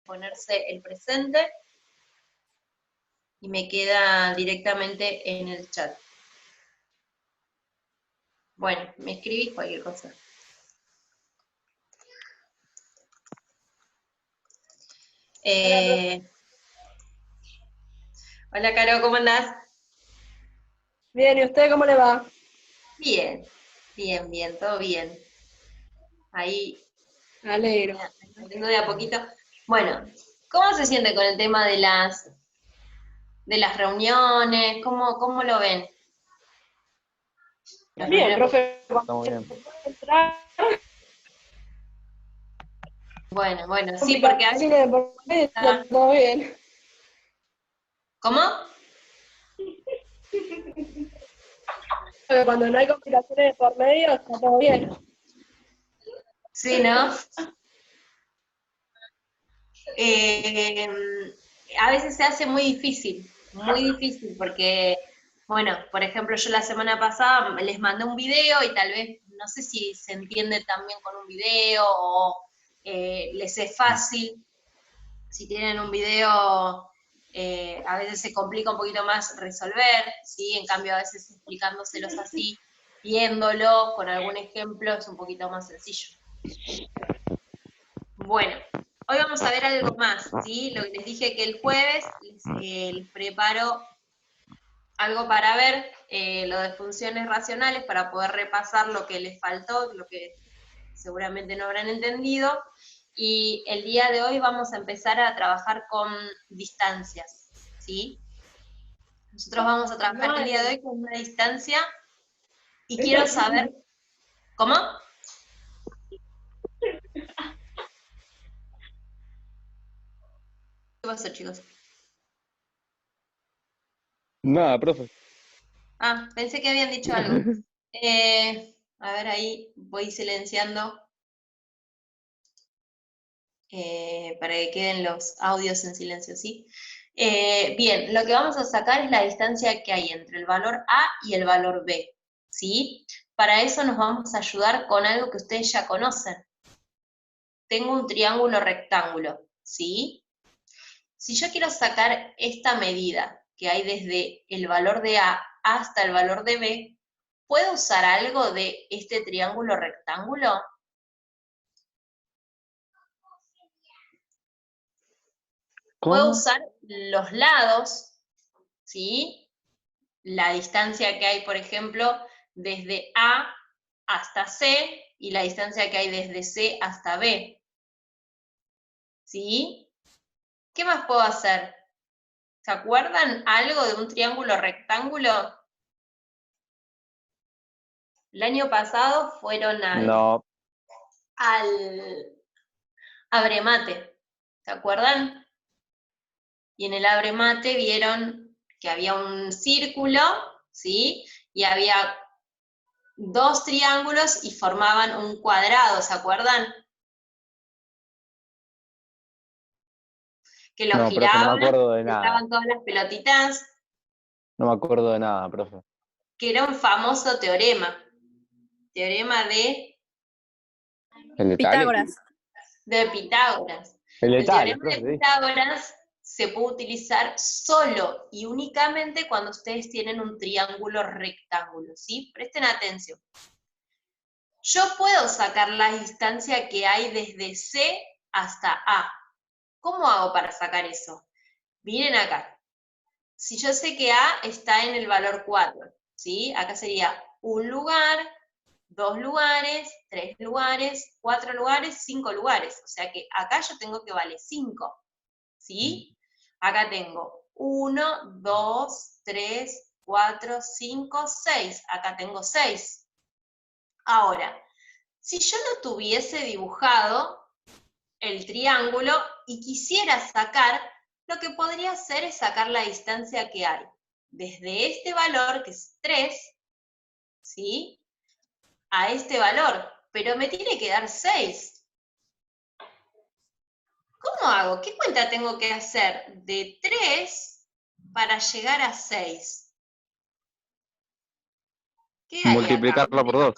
ponerse el presente y me queda directamente en el chat. Bueno, me escribís cualquier cosa. Hola, Caro, ¿cómo andás? Bien, ¿y usted cómo le va? Bien, bien, bien, todo bien. Ahí, Me alegro. saliendo de a poquito. Bueno, ¿cómo se siente con el tema de las reuniones? ¿Cómo lo ven? Las Bien, reuniones. profe, Estamos bien. entrar, Bueno, sí, porque a veces complicaciones de por medio, está está... todo bien. ¿Cómo? Porque cuando no hay complicaciones de por medio, está todo bien. Sí, ¿no? Eh, a veces se hace muy difícil, porque, bueno, por ejemplo, yo la semana pasada les mandé un video y tal vez, no sé si se entiende también con un video o les es fácil. Si tienen un video, a veces se complica un poquito más resolver, ¿sí? En cambio, a veces explicándoselos así, viéndolo con algún ejemplo, es un poquito más sencillo. Bueno, hoy vamos a ver algo más, ¿sí? Lo que les dije que el jueves les preparo algo para ver, lo de funciones racionales, para poder repasar lo que les faltó, lo que seguramente no habrán entendido, y el día de hoy vamos a empezar a trabajar con distancias, ¿sí? Nosotros vamos a trabajar el día de hoy con una distancia, y quiero saber, ¿cómo? ¿Qué pasó, chicos? Nada, profe. Ah, pensé que habían dicho algo. A ver, ahí voy silenciando para que queden los audios en silencio, ¿sí? Bien, lo que vamos a sacar es la distancia que hay entre el valor A y el valor B, ¿sí? Para eso nos vamos a ayudar con algo que ustedes ya conocen. Tengo un triángulo rectángulo, ¿sí? Si yo quiero sacar esta medida que hay desde el valor de A hasta el valor de B, ¿puedo usar algo de este triángulo rectángulo? Puedo ¿Cómo? usar los lados, ¿sí? La distancia que hay, por ejemplo, desde A hasta C y la distancia que hay desde C hasta B, ¿sí? ¿Qué más puedo hacer? ¿Se acuerdan algo de un triángulo rectángulo? El año pasado fueron No, al Abremate, ¿se acuerdan? Y en el Abremate vieron que había un círculo, ¿sí? Y había dos triángulos y formaban un cuadrado, ¿se acuerdan? Que lo no, profe, no me giraban, acuerdo de nada. estaban todas las pelotitas, No me acuerdo de nada, profe. que era un famoso teorema ¿El de Tales? de Pitágoras. El de El Tales, teorema de profe, sí. Pitágoras se puede utilizar solo y únicamente cuando ustedes tienen un triángulo rectángulo, ¿sí? Presten atención. Yo puedo sacar la distancia que hay desde C hasta A. ¿Cómo hago para sacar eso? Miren acá. Si yo sé que A está en el valor 4, ¿sí? Acá sería un lugar, 2 lugares, 3 lugares, 4 lugares, 5 lugares. O sea que acá yo tengo que vale 5, ¿sí? Acá tengo 1, 2, 3, 4, 5, 6. Acá tengo 6. Ahora, si yo no tuviese dibujado el triángulo y quisiera sacar, lo que podría hacer es sacar la distancia que hay desde este valor, que es 3, ¿sí? A este valor, pero me tiene que dar 6. ¿Cómo hago? ¿Qué cuenta tengo que hacer de 3 para llegar a 6? ¿Qué hay acá? Multiplicarlo por 2.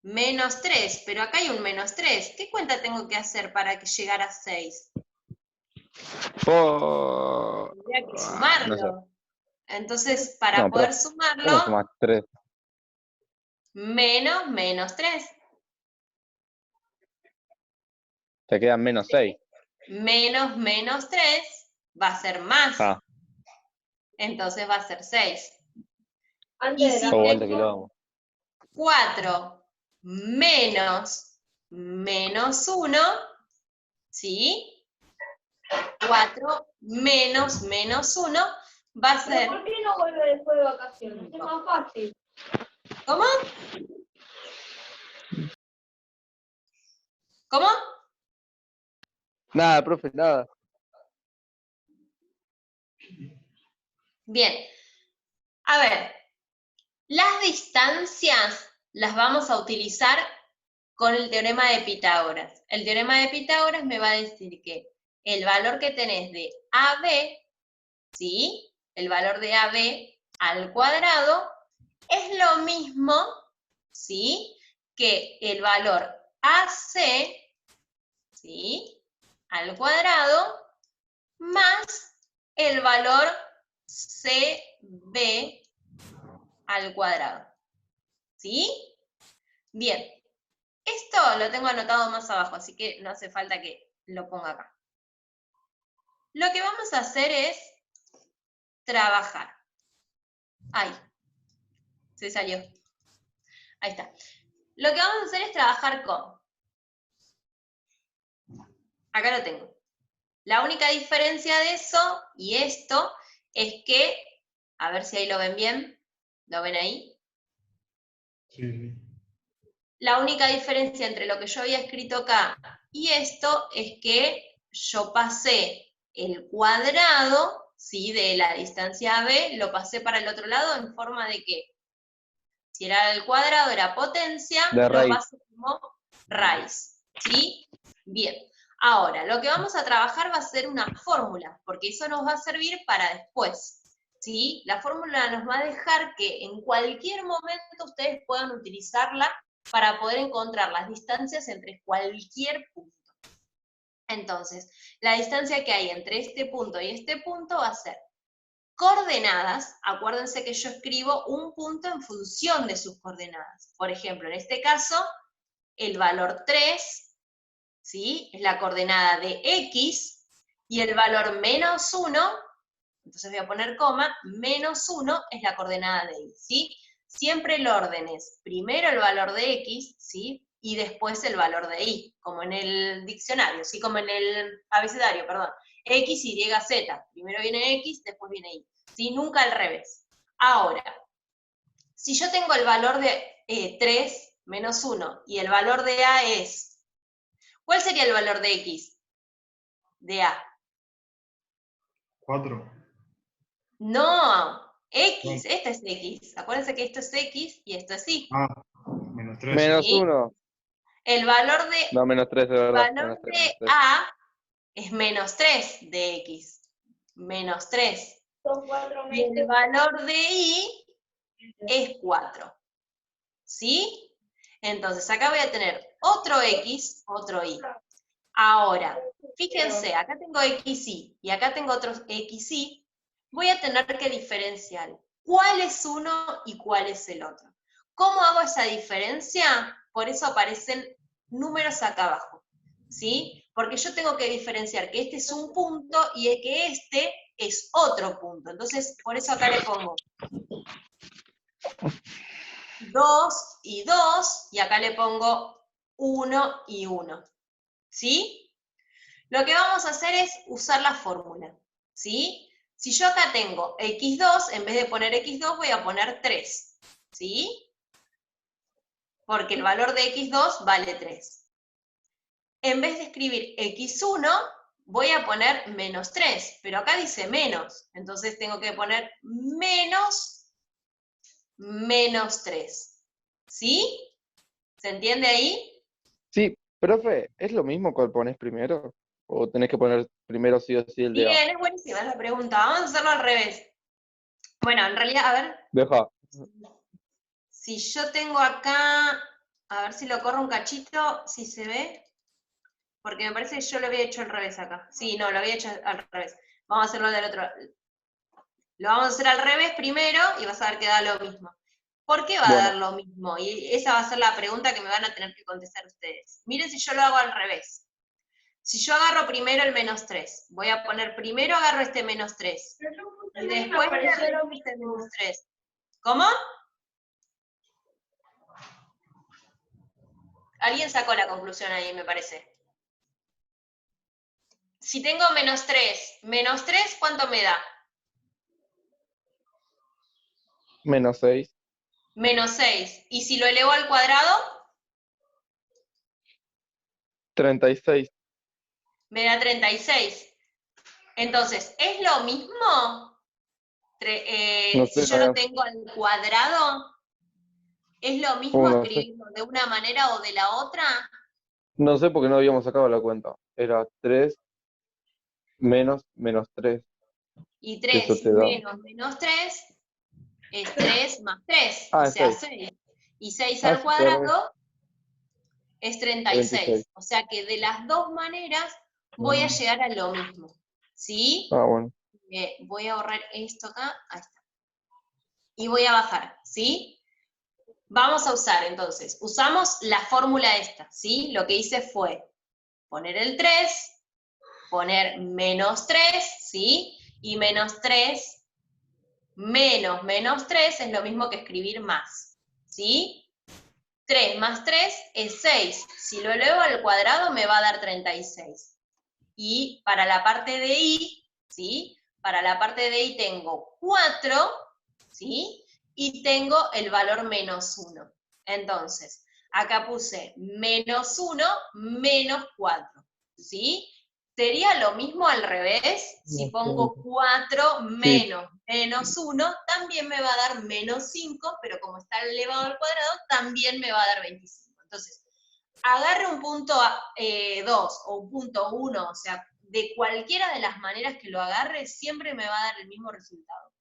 Menos 3, pero acá hay un menos 3. ¿Qué cuenta tengo que hacer para llegar a 6? Tendría que No sé. sumarlo. Entonces, para No, poder profe, sumarlo, ¿cómo sumás 3? menos 3. Te quedan menos 6. Menos 3 va a ser más. Ah, Entonces va a ser 6. Antes Y de si la todo vuelta tengo que lo hago. 4 menos 1, ¿sí? 4 menos 1 va a ¿Pero ser... por qué no vuelve después de vacaciones? Es más fácil. ¿Cómo? ¿Cómo? Nada, profe, nada. Bien. A ver, las distancias las vamos a utilizar con el teorema de Pitágoras. El teorema de Pitágoras me va a decir que el valor que tenés de AB, ¿sí? El valor de AB al cuadrado es lo mismo, ¿sí? Que el valor AC, ¿sí? Al cuadrado más el valor CB al cuadrado, ¿sí? Bien, esto lo tengo anotado más abajo, así que no hace falta que lo ponga acá. Lo que vamos a hacer es trabajar. Ay, se salió. Ahí está. Lo que vamos a hacer es trabajar con... Acá lo tengo. La única diferencia de eso y esto es que, a ver si ahí lo ven bien, ¿lo ven ahí? Sí. La única diferencia entre lo que yo había escrito acá y esto es que yo pasé el cuadrado, ¿sí? De la distancia AB, lo pasé para el otro lado en forma de que, si era el cuadrado, era potencia, De lo raíz. paso como raíz, ¿sí? Bien. Ahora, lo que vamos a trabajar va a ser una fórmula, porque eso nos va a servir para después, ¿sí? La fórmula nos va a dejar que en cualquier momento ustedes puedan utilizarla para poder encontrar las distancias entre cualquier punto. Entonces, la distancia que hay entre este punto y este punto va a ser coordenadas. Acuérdense que yo escribo un punto en función de sus coordenadas. Por ejemplo, en este caso, el valor 3, ¿sí? Es la coordenada de X, y el valor menos 1, entonces voy a poner coma, menos 1 es la coordenada de Y, ¿sí? Siempre el orden es primero el valor de X, ¿sí? Y después el valor de Y, como en el diccionario, ¿sí? Como en el abecedario, perdón. X, Y, Z. Primero viene X, después viene Y. ¿Sí? Nunca al revés. Ahora, si yo tengo el valor de 3 menos 1 y el valor de A es... ¿Cuál sería el valor de X? De A. 4. No, X, esta es X. Acuérdense que esto es X y esto es Y. Ah, menos 3. Menos ¿Sí? 1. El valor de, No, menos 3, de el verdad. valor Menos 3, de menos 3. A es menos 3 de X. Menos 3. Son 4 Y el meses. valor de Y es 4. ¿Sí? Entonces acá voy a tener otro X, otro Y. Ahora, fíjense, acá tengo XY y acá tengo otro XY. Voy a tener que diferenciar cuál es uno y cuál es el otro. ¿Cómo hago esa diferencia? Por eso aparecen números acá abajo, ¿sí? Porque yo tengo que diferenciar que este es un punto y que este es otro punto. Entonces, por eso acá le pongo 2 y 2, y acá le pongo 1 y 1, ¿sí? Lo que vamos a hacer es usar la fórmula, ¿sí? Si yo acá tengo x2, en vez de poner x2 voy a poner 3, ¿sí? Porque el valor de x2 vale 3. En vez de escribir x1, voy a poner menos 3, pero acá dice menos, entonces tengo que poner menos 3, ¿sí? ¿Se entiende ahí? Sí, profe, ¿es lo mismo cuál pones primero? ¿O tenés que poner primero sí o sí el de A? Bien, es buenísima la pregunta, vamos a hacerlo al revés. Bueno, en realidad, a ver, Deja. si yo tengo acá, a ver si lo corro un cachito, si se ve. Porque me parece que yo lo había hecho al revés acá. Sí, no, lo había hecho al revés. Vamos a hacerlo del otro. Lo vamos a hacer al revés primero y vas a ver que da lo mismo. ¿Por qué va a Bueno. dar lo mismo? Y esa va a ser la pregunta que me van a tener que contestar ustedes. Miren si yo lo hago al revés. Si yo agarro primero el menos 3, voy a poner primero agarro este menos 3. Y después le agrego este menos 3. ¿Cómo? Alguien sacó la conclusión ahí, me parece. Si tengo menos 3, ¿cuánto me da? Menos 6. Menos 6. ¿Y si lo elevo al cuadrado? 36. Me da 36. Entonces, ¿es lo mismo? No Si sé, yo lo tengo al cuadrado, ¿es lo mismo no sé. escribirlo de una manera o de la otra? No sé porque no habíamos sacado la cuenta. Era 3 menos 3. Y Que eso 3 te da. menos menos 3 es 3 más 3, o Ah, es sea, 6. 6. Y 6 Ah, al sí, perdón. cuadrado es 36. 36. O sea que de las dos maneras voy a llegar a lo mismo. ¿Sí? Ah, bueno. Voy a borrar esto acá. Ahí está. Y voy a bajar. ¿Sí? Vamos a usar entonces. Usamos la fórmula esta. ¿Sí? Lo que hice fue poner el 3, poner menos 3, ¿sí? Y menos 3 menos menos 3 es lo mismo que escribir más, ¿sí? 3 más 3 es 6. Si lo elevo al cuadrado me va a dar 36. Y para la parte de y, ¿sí? Para la parte de y tengo 4, ¿sí? Y tengo el valor menos 1. Entonces, acá puse menos 1 menos 4, ¿sí? Sería lo mismo al revés, si pongo 4 Sí, menos menos 1, también me va a dar menos 5, pero como está elevado al cuadrado, también me va a dar 25. Entonces, agarre un punto 2 o un punto 1, o sea, de cualquiera de las maneras que lo agarre, siempre me va a dar el mismo resultado.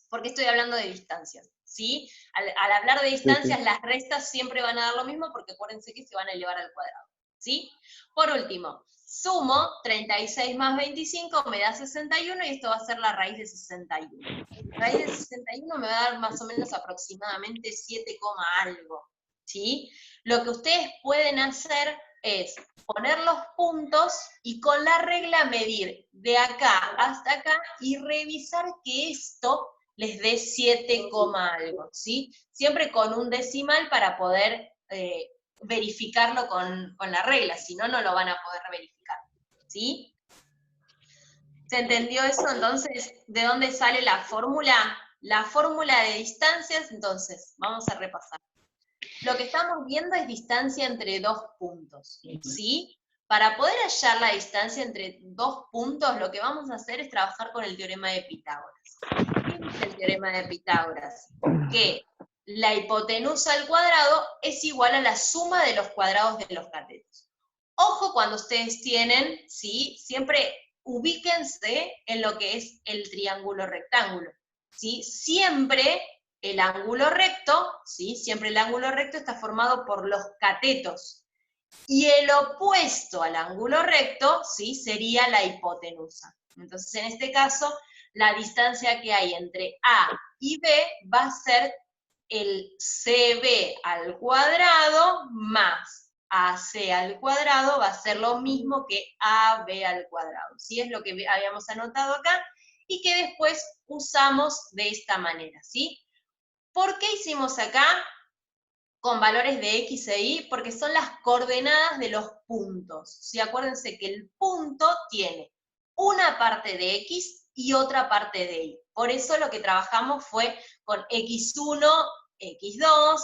Porque estoy hablando de distancias, ¿sí? Al hablar de distancias, sí. las restas siempre van a dar lo mismo, porque acuérdense que se van a elevar al cuadrado, ¿sí? Por último, sumo 36 más 25 me da 61 y esto va a ser la raíz de 61. La raíz de 61 me va a dar más o menos aproximadamente 7, algo, ¿sí? Lo que ustedes pueden hacer es poner los puntos y con la regla medir de acá hasta acá y revisar que esto les dé 7, algo, ¿sí? Siempre con un decimal para poder verificarlo con la regla, si no, no lo van a poder verificar, ¿sí? ¿Se entendió eso? Entonces, ¿de dónde sale la fórmula? La fórmula de distancias, entonces, vamos a repasar. Lo que estamos viendo es distancia entre dos puntos, ¿sí? Para poder hallar la distancia entre dos puntos, lo que vamos a hacer es trabajar con el teorema de Pitágoras. ¿Qué dice el teorema de Pitágoras? Que la hipotenusa al cuadrado es igual a la suma de los cuadrados de los catetos. Ojo cuando ustedes tienen, ¿sí? Siempre ubíquense en lo que es el triángulo rectángulo, ¿sí? Siempre el ángulo recto, ¿sí? Siempre el ángulo recto está formado por los catetos. Y el opuesto al ángulo recto, ¿sí? Sería la hipotenusa. Entonces, en este caso, la distancia que hay entre A y B va a ser el CB al cuadrado más AC al cuadrado, va a ser lo mismo que AB al cuadrado. ¿Sí? Es lo que habíamos anotado acá y que después usamos de esta manera, ¿sí? ¿Por qué hicimos acá con valores de X e Y? Porque son las coordenadas de los puntos. ¿Sí? Acuérdense que el punto tiene una parte de X y otra parte de Y. Por eso lo que trabajamos fue con X1, X2,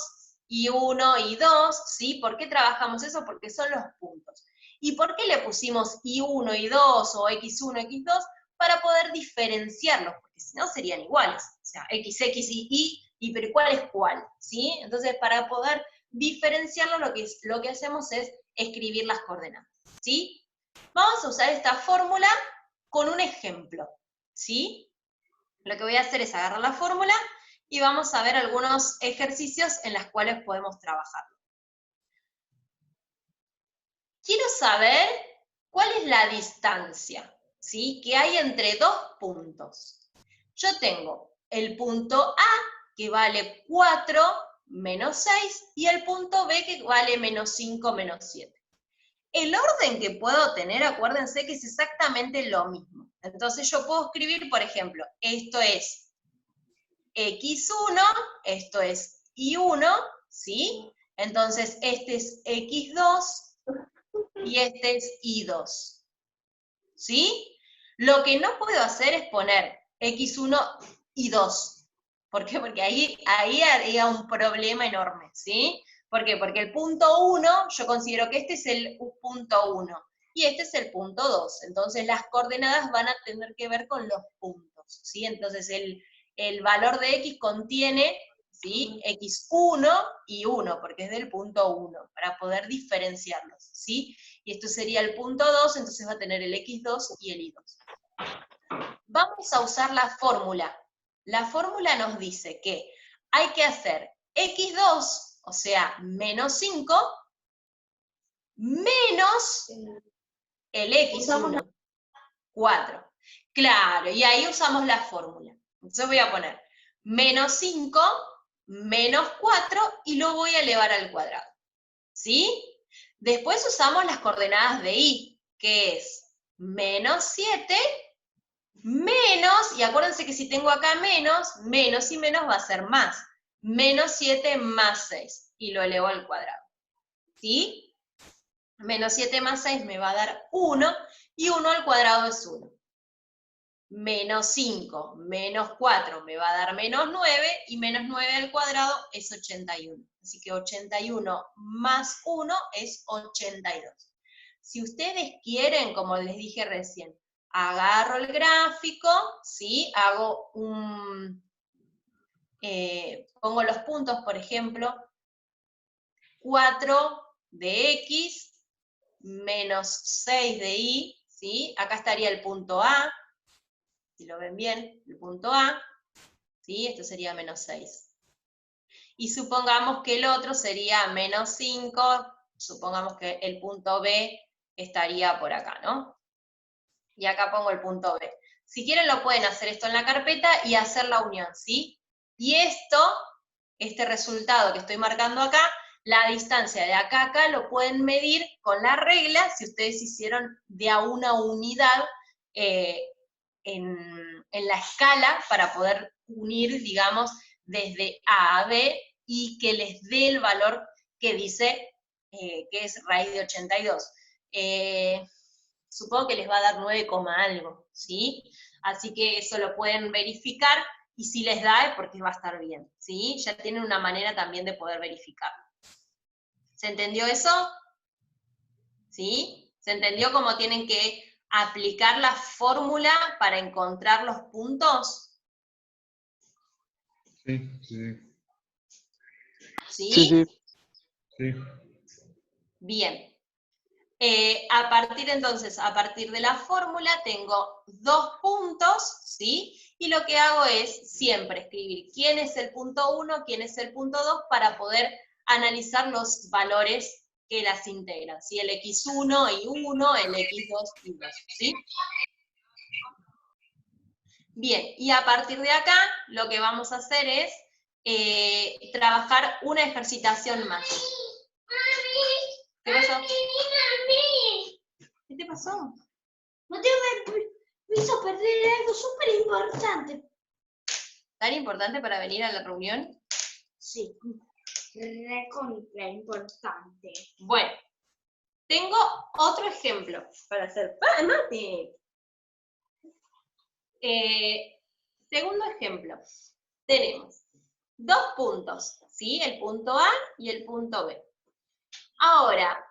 Y1, Y2, ¿sí? ¿Por qué trabajamos eso? Porque son los puntos. ¿Y por qué le pusimos Y1, Y2 o X1, X2? Para poder diferenciarlos, porque si no serían iguales. O sea, XX y Y, pero ¿cuál es cuál? ¿Sí? Entonces, para poder diferenciarlo, lo que hacemos es escribir las coordenadas. ¿Sí? Vamos a usar esta fórmula con un ejemplo. ¿Sí? Lo que voy a hacer es agarrar la fórmula y vamos a ver algunos ejercicios en los cuales podemos trabajar. Quiero saber ¿Cuál es la distancia? ¿Sí? Que hay entre dos puntos. Yo tengo el punto A, que vale 4 menos 6, y el punto B, que vale menos 5 menos 7. El orden que puedo tener, acuérdense que es exactamente lo mismo. Entonces yo puedo escribir, por ejemplo, esto es x1, esto es y1, ¿sí? Entonces este es x2 y este es y2, ¿sí? Lo que no puedo hacer es poner x1 y 2. ¿Por qué? Porque ahí haría un problema enorme, ¿sí? ¿Por qué? Porque el punto 1, yo considero que este es el punto 1, y este es el punto 2. Entonces las coordenadas van a tener que ver con los puntos, ¿sí? Entonces el valor de x contiene, ¿sí? x1 y 1, porque es del punto 1, para poder diferenciarlos, ¿sí? Y esto sería el punto 2, entonces va a tener el x2 y el y2. Vamos a usar la fórmula. La fórmula nos dice que hay que hacer x2, o sea, menos 5, menos el x1, 4. Claro, y ahí usamos la fórmula. Entonces voy a poner menos 5, menos 4, y lo voy a elevar al cuadrado. ¿Sí? Después usamos las coordenadas de y, que es menos 7, menos, y acuérdense que si tengo acá menos y menos va a ser más. Menos 7 más 6, y lo elevo al cuadrado. ¿Sí? Menos 7 más 6 me va a dar 1, y 1 al cuadrado es 1. Menos 5, menos 4 me va a dar menos 9, y menos 9 al cuadrado es 81. Así que 81 más 1 es 82. Si ustedes quieren, como les dije recién, agarro el gráfico, ¿sí? Hago pongo los puntos, por ejemplo, 4 de x menos 6 de y, ¿sí? Acá estaría el punto A, si lo ven bien, el punto A, ¿sí? Esto sería menos 6. Y supongamos que el otro sería menos 5, supongamos que el punto B estaría por acá, ¿no? Y acá pongo el punto B. Si quieren lo pueden hacer esto en la carpeta y hacer la unión, ¿sí? Y esto, este resultado que estoy marcando acá, la distancia de acá a acá lo pueden medir con la regla si ustedes hicieron de a una unidad en la escala para poder unir, digamos, desde A a B y que les dé el valor que dice que es raíz de 82. Supongo que les va a dar 9, algo, ¿sí? Así que eso lo pueden verificar, y si les da es porque va a estar bien, ¿sí? Ya tienen una manera también de poder verificarlo. ¿Se entendió eso? ¿Sí? ¿Se entendió cómo tienen que aplicar la fórmula para encontrar los puntos? Sí, sí, ¿Sí? Sí, sí. sí. Bien. A partir de la fórmula tengo 2 puntos, ¿sí? Y lo que hago es siempre escribir quién es el punto 1, quién es el punto 2, para poder analizar los valores que las integran, ¿sí? El x1 y 1, el x2 y 2, ¿sí? Bien, y a partir de acá lo que vamos a hacer es trabajar una ejercitación más. ¿Qué pasó? ¿Qué te pasó? Mateo me hizo perder algo súper importante. ¿Tan importante para venir a la reunión? Sí, recontra importante. Bueno, tengo otro ejemplo para hacer. ¡Ah, Mati! Segundo ejemplo. Tenemos 2 puntos, ¿sí? El punto A y el punto B. Ahora,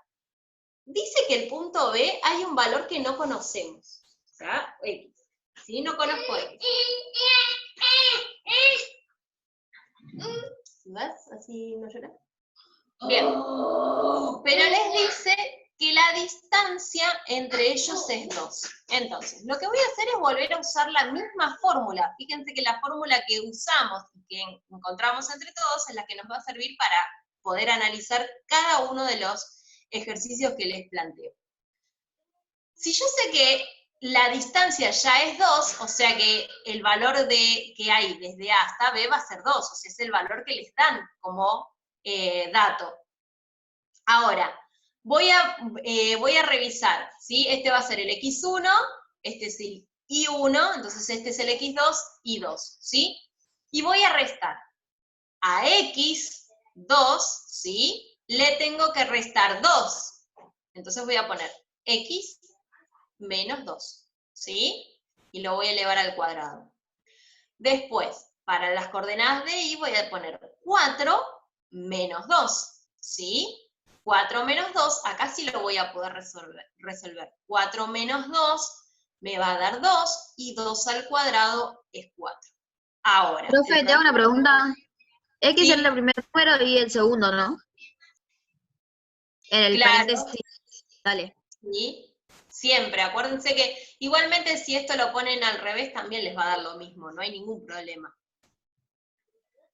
dice que el punto B hay un valor que no conocemos, o sea, X, ¿sí? No conozco X. ¿Vas? ¿Así no lloras? Bien. Pero les dice que la distancia entre ellos es 2. Entonces, lo que voy a hacer es volver a usar la misma fórmula. Fíjense que la fórmula que usamos y que encontramos entre todos es la que nos va a servir para poder analizar cada uno de los ejercicios que les planteo. Si yo sé que la distancia ya es 2, o sea que el valor que hay desde A hasta B va a ser 2, o sea, es el valor que les dan como dato. Ahora, voy a revisar, ¿sí? Este va a ser el x1, este es el y1, entonces este es el x2, y2, ¿sí? Y voy a restar. A x2, ¿sí? Le tengo que restar 2. Entonces voy a poner x menos 2, ¿sí? Y lo voy a elevar al cuadrado. Después, para las coordenadas de y voy a poner 4 menos 2, ¿sí? 4 menos 2, acá sí lo voy a poder resolver. 4 menos 2 me va a dar 2, y 2 al cuadrado es 4. Ahora. Profe, te hago una pregunta. X Sí. es el primer número y el segundo, ¿no? En el Claro. paréntesis. Dale. ¿Sí? Siempre, acuérdense que igualmente si esto lo ponen al revés también les va a dar lo mismo, no hay ningún problema.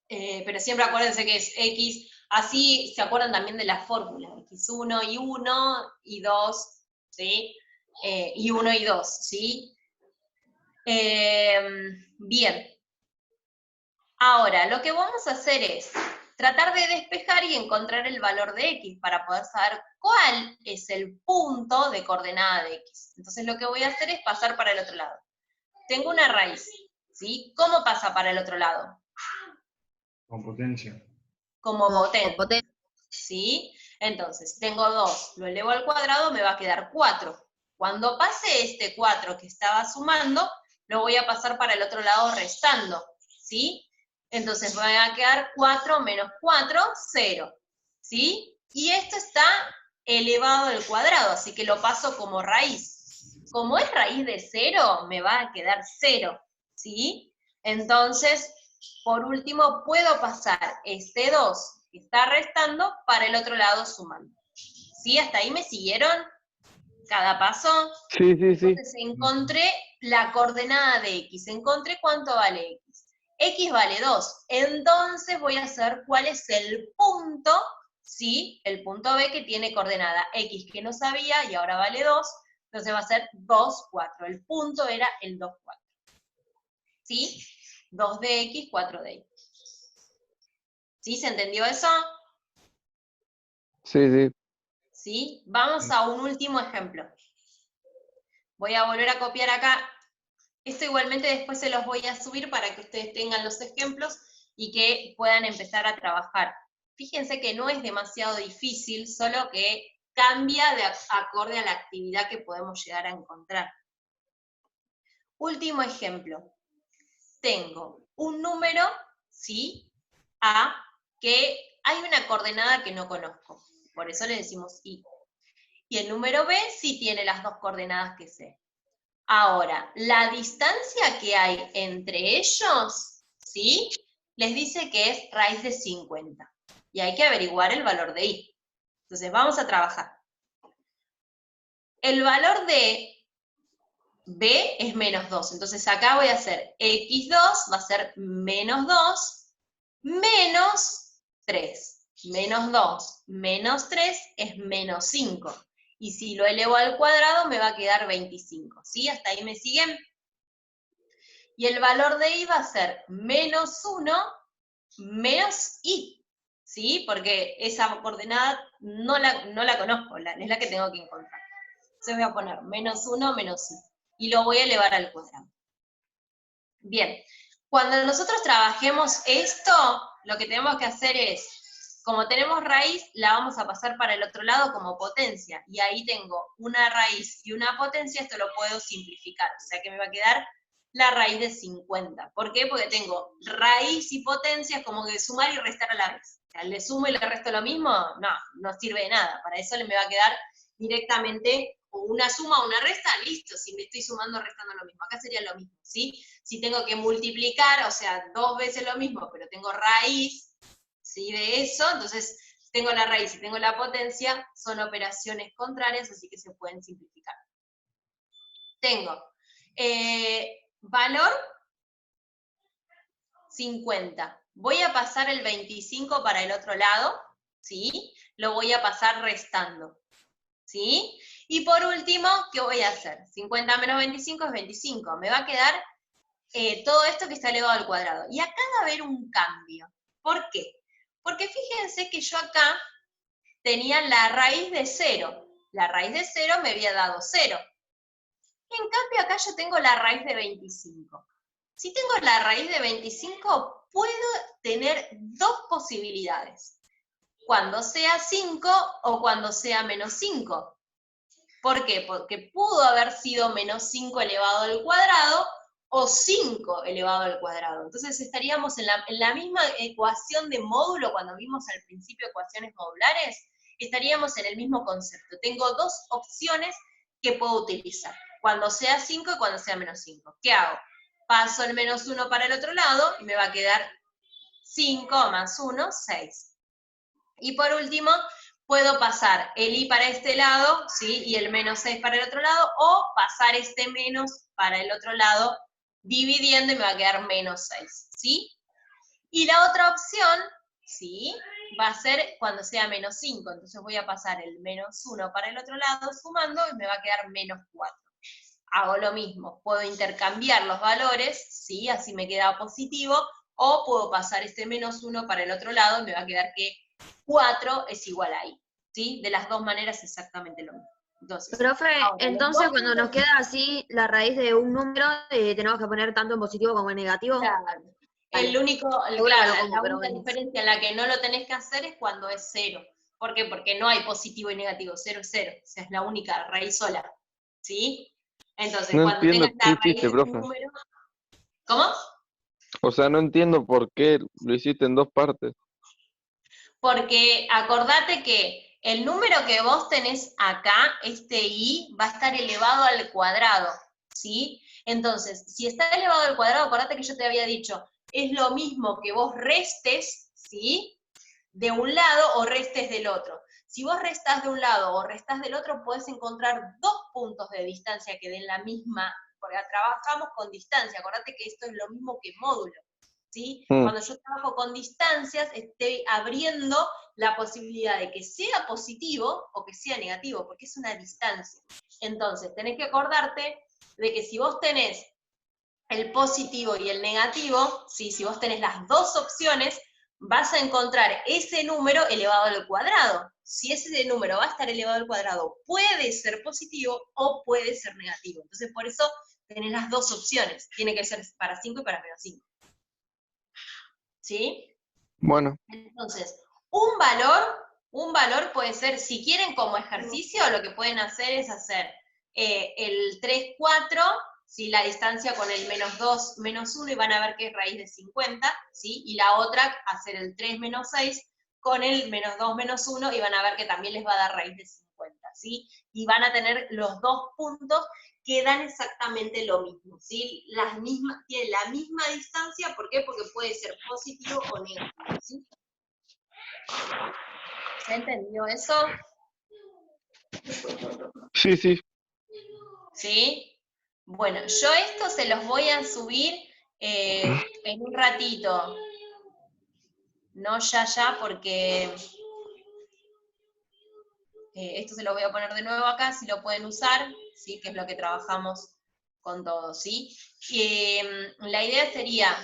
Pero siempre acuérdense que es X, así se acuerdan también de la fórmula, X1 y 1 y 2, ¿sí? Y 1 y 2, ¿sí? Bien. Ahora, lo que vamos a hacer es tratar de despejar y encontrar el valor de X para poder saber cuál es el punto de coordenada de X. Entonces lo que voy a hacer es pasar para el otro lado. Tengo una raíz, ¿sí? ¿Cómo pasa para el otro lado? Con potencia. Como potencia, Potencia. ¿sí? Entonces, tengo 2, lo elevo al cuadrado, me va a quedar 4. Cuando pase este 4 que estaba sumando, lo voy a pasar para el otro lado restando, ¿sí? Entonces me va a quedar 4 menos 4, 0, ¿sí? Y esto está elevado al cuadrado, así que lo paso como raíz. Como es raíz de 0, me va a quedar 0, ¿sí? Entonces, por último, puedo pasar este 2 que está restando para el otro lado sumando. ¿Sí? ¿Hasta ahí me siguieron? Cada paso. Sí, sí, sí. Entonces encontré la coordenada de X. Encontré cuánto vale X. X vale 2. Entonces voy a saber cuál es el punto, ¿sí? El punto B que tiene coordenada X que no sabía y ahora vale 2. Entonces va a ser 2, 4. El punto era el 2, 4. ¿Sí? 2 de X, 4 de Y. ¿Sí? ¿Se entendió eso? Sí, sí. ¿Sí? Vamos a un último ejemplo. Voy a volver a copiar acá. Esto igualmente después se los voy a subir para que ustedes tengan los ejemplos y que puedan empezar a trabajar. Fíjense que no es demasiado difícil, solo que cambia de acorde a la actividad que podemos llegar a encontrar. Último ejemplo. Tengo un número, ¿sí? A, que hay una coordenada que no conozco. Por eso le decimos Y. Y el número B sí tiene las dos coordenadas que sé. Ahora, la distancia que hay entre ellos, ¿sí? Les dice que es raíz de 50. Y hay que averiguar el valor de Y. Entonces, vamos a trabajar. El valor de B es menos 2. Entonces, acá voy a hacer X2, va a ser menos 2, menos 3. Menos 2 menos 3 es menos 5. Y si lo elevo al cuadrado me va a quedar 25, ¿sí? ¿Hasta ahí me siguen? Y el valor de Y va a ser menos 1 menos Y, ¿sí? Porque esa coordenada no la conozco, es la que tengo que encontrar. Entonces voy a poner menos 1 menos Y. Y lo voy a elevar al cuadrado. Bien, cuando nosotros trabajemos esto, lo que tenemos que hacer es, como tenemos raíz, la vamos a pasar para el otro lado como potencia, y ahí tengo una raíz y una potencia, esto lo puedo simplificar, o sea que me va a quedar la raíz de 50. ¿Por qué? Porque tengo raíz y potencia, es como que sumar y restar a la vez. O sea, ¿le sumo y le resto lo mismo? No sirve de nada, para eso me va a quedar directamente o una suma o una resta, listo, si me estoy sumando o restando lo mismo. Acá sería lo mismo, ¿sí? Si tengo que multiplicar, o sea, 2 veces lo mismo, pero tengo raíz, ¿sí? De eso, entonces tengo la raíz y tengo la potencia, son operaciones contrarias, así que se pueden simplificar. Tengo valor 50. Voy a pasar el 25 para el otro lado, ¿sí? Lo voy a pasar restando. ¿sí? Y por último, ¿qué voy a hacer? 50 menos 25 es 25. Me va a quedar todo esto que está elevado al cuadrado. Y acá va a haber un cambio. ¿Por qué? Porque fíjense que yo acá tenía la raíz de 0. La raíz de 0 me había dado 0. En cambio acá yo tengo la raíz de 25. Si tengo la raíz de 25, puedo tener dos posibilidades. Cuando sea 5 o cuando sea menos 5. ¿Por qué? Porque pudo haber sido menos 5 elevado al cuadrado o 5 elevado al cuadrado. Entonces estaríamos en la misma ecuación de módulo, cuando vimos al principio ecuaciones modulares, estaríamos en el mismo concepto. Tengo dos opciones que puedo utilizar, cuando sea 5 y cuando sea menos 5. ¿Qué hago? Paso el menos 1 para el otro lado y me va a quedar 5 más 1, 6. Y por último, puedo pasar el i para este lado, ¿sí? Y el menos 6 para el otro lado, o pasar este menos para el otro lado, dividiendo y me va a quedar menos 6, ¿sí? Y la otra opción, ¿sí? Va a ser cuando sea menos 5, entonces voy a pasar el menos 1 para el otro lado sumando y me va a quedar menos 4. Hago lo mismo, puedo intercambiar los valores, ¿sí? Así me queda positivo, o puedo pasar este menos 1 para el otro lado y me va a quedar que 4 es igual a i, ¿sí? De las dos maneras exactamente lo mismo. Entonces, Profe, ahora, entonces cuando nos queda así la raíz de un número, tenemos que poner tanto en positivo como en negativo. claro, Vale. claro, la única diferencia en la que no lo tenés que hacer es cuando es 0. ¿Por qué? Porque no hay positivo y negativo, 0 es 0, o sea, es la única raíz sola, ¿sí? Entonces, No cuando entiendo tengas qué la raíz hiciste, de un profe. número... ¿Cómo? O sea, no entiendo por qué lo hiciste en dos partes. Porque acordate que el número que vos tenés acá, este i, va a estar elevado al cuadrado, ¿sí? Entonces, si está elevado al cuadrado, acordate que yo te había dicho, es lo mismo que vos restes, ¿sí? De un lado o restes del otro. Si vos restás de un lado o restás del otro, podés encontrar dos puntos de distancia que den la misma, porque trabajamos con distancia, acordate que esto es lo mismo que módulo. ¿Sí? Cuando yo trabajo con distancias, estoy abriendo la posibilidad de que sea positivo o que sea negativo, porque es una distancia. Entonces, tenés que acordarte de que si vos tenés el positivo y el negativo, ¿sí? Si vos tenés las dos opciones, vas a encontrar ese número elevado al cuadrado. Si ese número va a estar elevado al cuadrado, puede ser positivo o puede ser negativo. Entonces, por eso tenés las dos opciones. Tiene que ser para 5 y para menos 5. ¿Sí? Bueno. Entonces, un valor puede ser, si quieren como ejercicio, lo que pueden hacer es hacer el 3, 4, ¿sí? La distancia con el menos 2, menos 1, y van a ver que es raíz de 50, ¿sí? Y la otra, hacer el 3 menos 6 con el menos 2, menos 1, y van a ver que también les va a dar raíz de 50, ¿sí? Y van a tener los dos puntos que dan exactamente lo mismo, ¿sí? Tienen la misma distancia, ¿por qué? Porque puede ser positivo o negativo, ¿sí? ¿Se entendió eso? Sí, sí. ¿Sí? Bueno, yo esto se los voy a subir en un ratito. No ya, porque esto se lo voy a poner de nuevo acá, si lo pueden usar, ¿sí? Que es lo que trabajamos con todo, ¿sí? La idea sería,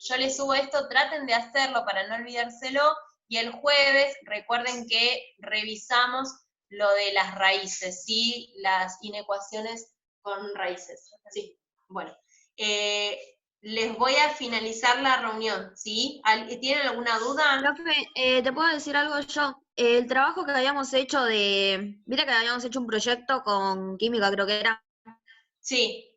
yo les subo esto, traten de hacerlo para no olvidárselo, y el jueves recuerden que revisamos lo de las raíces, ¿sí? Las inecuaciones con raíces, ¿sí? Bueno, les voy a finalizar la reunión, ¿sí? ¿Tienen alguna duda? Profe, ¿te puedo decir algo yo? El trabajo que habíamos hecho ¿viste que habíamos hecho un proyecto con química, creo que era? Sí.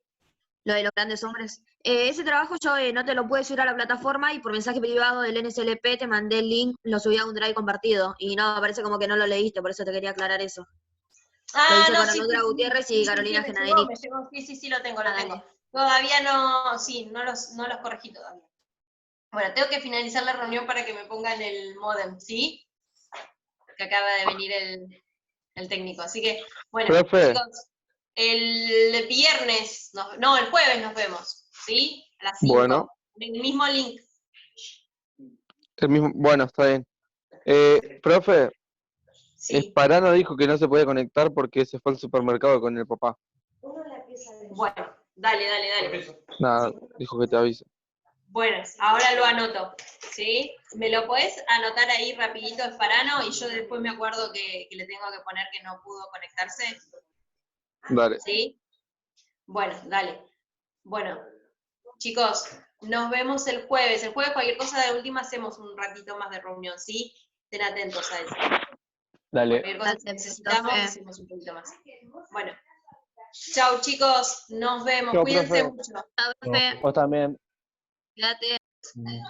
Lo de los grandes hombres. Ese trabajo yo no te lo pude subir a la plataforma y por mensaje privado del NSLP te mandé el link, lo subí a un drive compartido y no, parece como que no lo leíste, por eso te quería aclarar eso. Lo hice con Alondra Gutiérrez y Carolina Genadini. Sí, lo tengo. Dale. Todavía no, sí, no los corregí todavía. Bueno, tengo que finalizar la reunión para que me pongan el modem, ¿sí? Que acaba de venir el técnico. Así que, bueno, Profe. chicos, el viernes, el jueves nos vemos, ¿sí? A las 5. Bueno. En el mismo link. Bueno, está bien. Profe, Sí. Esparano dijo que no se podía conectar porque se fue al supermercado con el papá. Bueno, dale. Nada, dijo que te avise. Bueno, ahora lo anoto, ¿sí? ¿Me lo podés anotar ahí rapidito, Esparano? Y yo después me acuerdo que le tengo que poner que no pudo conectarse, Dale. ¿sí? Bueno, dale. Bueno, chicos, nos vemos el jueves. El jueves cualquier cosa de última hacemos un ratito más de reunión, ¿sí? Estén atentos a eso. Dale. Cualquier cosa que Dale, necesitamos, profe. hacemos un poquito más. Bueno, chau chicos, nos vemos. Chau, Cuídense profe. mucho. Chao, profe. Vos también. Quédate. Mm.